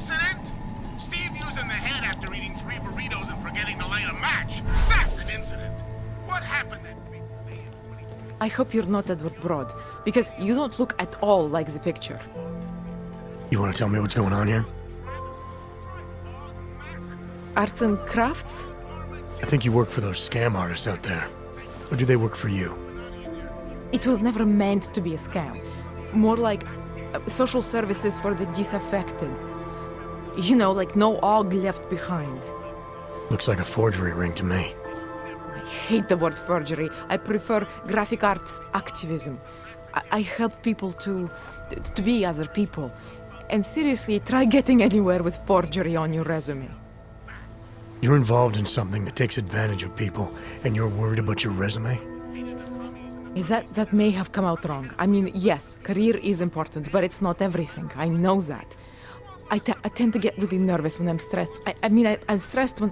incident? Steve using the head after eating 3 burritos and forgetting to light a match. That's an incident. What happened that day? I hope you're not Edward Broad, because you don't look at all like the picture. You want to tell me what's going on here? Arts and crafts? I think you work for those scam artists out there. Or do they work for you? It was never meant to be a scam. More like social services for the disaffected. You know, like no og left behind. Looks like a forgery ring to me. I hate the word forgery. I prefer graphic arts activism. I help people to be other people. And seriously, try getting anywhere with forgery on your resume. You're involved in something that takes advantage of people, and you're worried about your resume? That may have come out wrong. I mean, yes, career is important, but it's not everything. I know that. I tend to get really nervous when I'm stressed. I'm stressed when...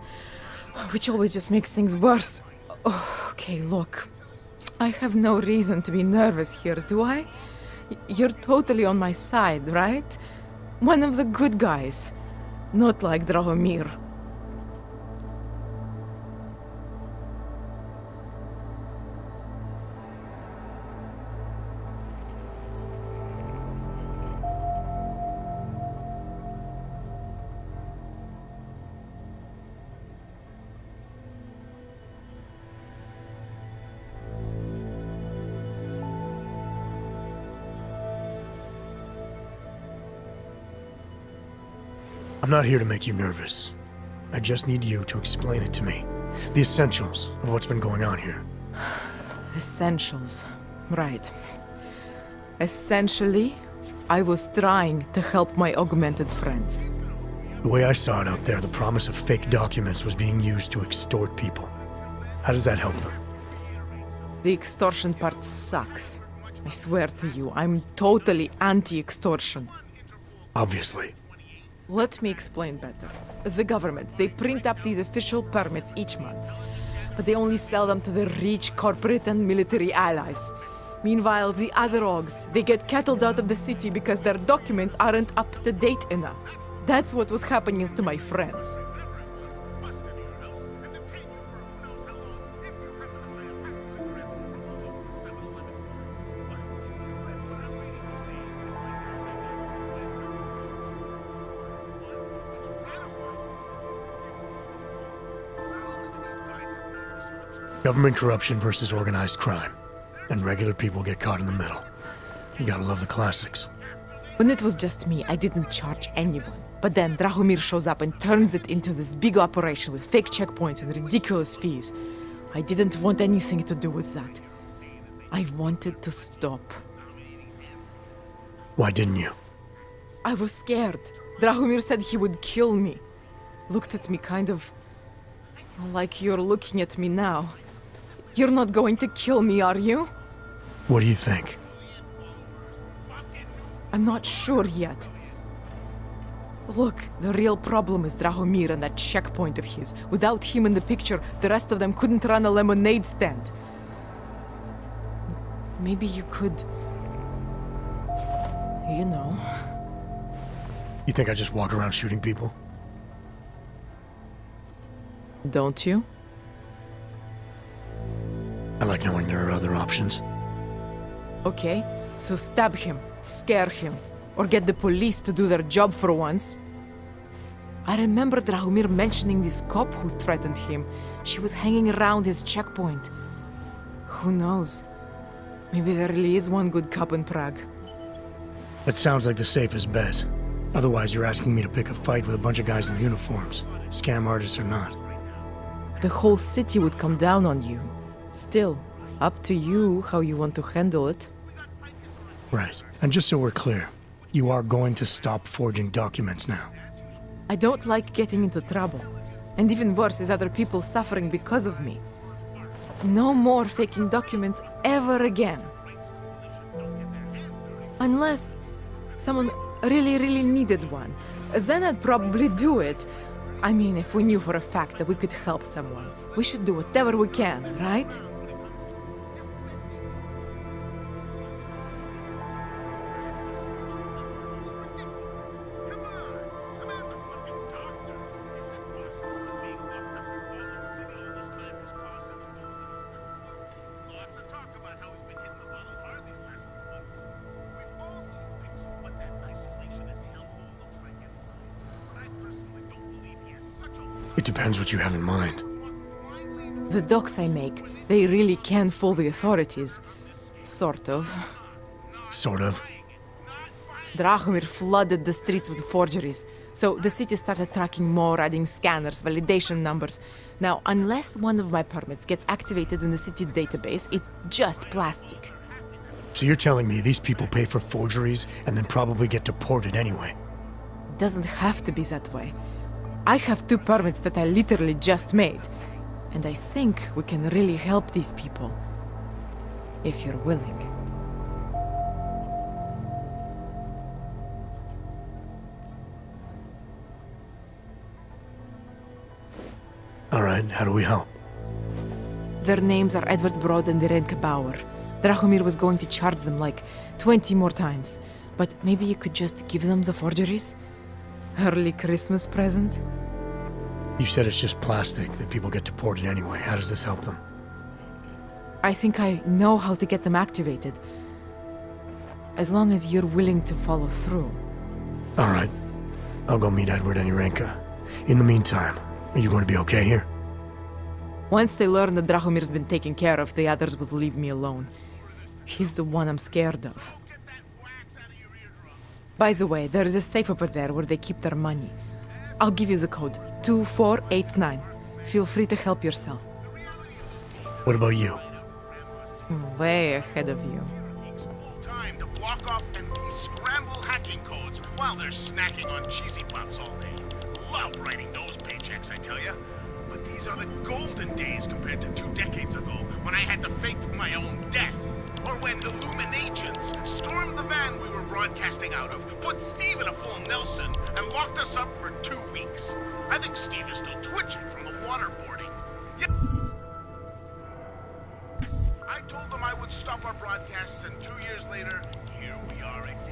which always just makes things worse. Oh, okay, look. I have no reason to be nervous here, do I? You're totally on my side, right? One of the good guys. Not like Drahomir. I'm not here to make you nervous. I just need you to explain it to me. The essentials of what's been going on here. Essentials. Right. Essentially, I was trying to help my augmented friends. The way I saw it out there, the promise of fake documents was being used to extort people. How does that help them? The extortion part sucks. I swear to you, I'm totally anti-extortion. Obviously. Let me explain better. The government, they print up these official permits each month, but they only sell them to the rich corporate and military allies. Meanwhile, the other Ogs, they get cattled out of the city because their documents aren't up to date enough. That's what was happening to my friends. Government corruption versus organized crime. And regular people get caught in the middle. You gotta love the classics. When it was just me, I didn't charge anyone. But then Drahomir shows up and turns it into this big operation with fake checkpoints and ridiculous fees. I didn't want anything to do with that. I wanted to stop. Why didn't you? I was scared. Drahomir said he would kill me. Looked at me kind of... like you're looking at me now. You're not going to kill me, are you? What do you think? I'm not sure yet. Look, the real problem is Drahomir and that checkpoint of his. Without him in the picture, the rest of them couldn't run a lemonade stand. Maybe you could... you know... You think I just walk around shooting people? Don't you? I like knowing there are other options. Okay, so stab him, scare him, or get the police to do their job for once. I remember Drahomir mentioning this cop who threatened him. She was hanging around his checkpoint. Who knows? Maybe there really is one good cop in Prague. That sounds like the safest bet. Otherwise, you're asking me to pick a fight with a bunch of guys in uniforms, scam artists or not. The whole city would come down on you. Still, up to you how you want to handle it. Right. And just so we're clear, you are going to stop forging documents now. I don't like getting into trouble. And even worse is other people suffering because of me. No more faking documents ever again. Unless someone really needed one. Then I'd probably do it. I mean, if we knew for a fact that we could help someone, we should do whatever we can, right? It depends what you have in mind. The docs I make, they really can fool the authorities. Sort of. Sort of. Drahomir flooded the streets with forgeries. So the city started tracking more, adding scanners, validation numbers. Now, unless one of my permits gets activated in the city database, it's just plastic. So you're telling me these people pay for forgeries and then probably get deported anyway? It doesn't have to be that way. I have 2 permits that I literally just made. And I think we can really help these people. If you're willing. All right, how do we help? Their names are Edward Broad and Irenka Bauer. Drahomir was going to charge them like 20 more times. But maybe you could just give them the forgeries? Early Christmas present? You said it's just plastic, that people get deported anyway. How does this help them? I think I know how to get them activated. As long as you're willing to follow through. All right. I'll go meet Edward and Irenka. In the meantime, are you going to be okay here? Once they learn that Drahomir's been taken care of, the others will leave me alone. He's the one I'm scared of. By the way, there is a safe over there where they keep their money. I'll give you the code, 2489. Feel free to help yourself. What about you? Way ahead of you. Full time to block off and scramble hacking codes while they're snacking on cheesy puffs all day. Love writing those paychecks, I tell you. But these are the golden days compared to 2 decades ago when I had to fake my own death. Or when Illuminations stormed the van we were broadcasting out of, put Steve in a full Nelson, and locked us up for 2 weeks. I think Steve is still twitching from the waterboarding. Yes. I told them I would stop our broadcasts, and 2 years later, here we are again.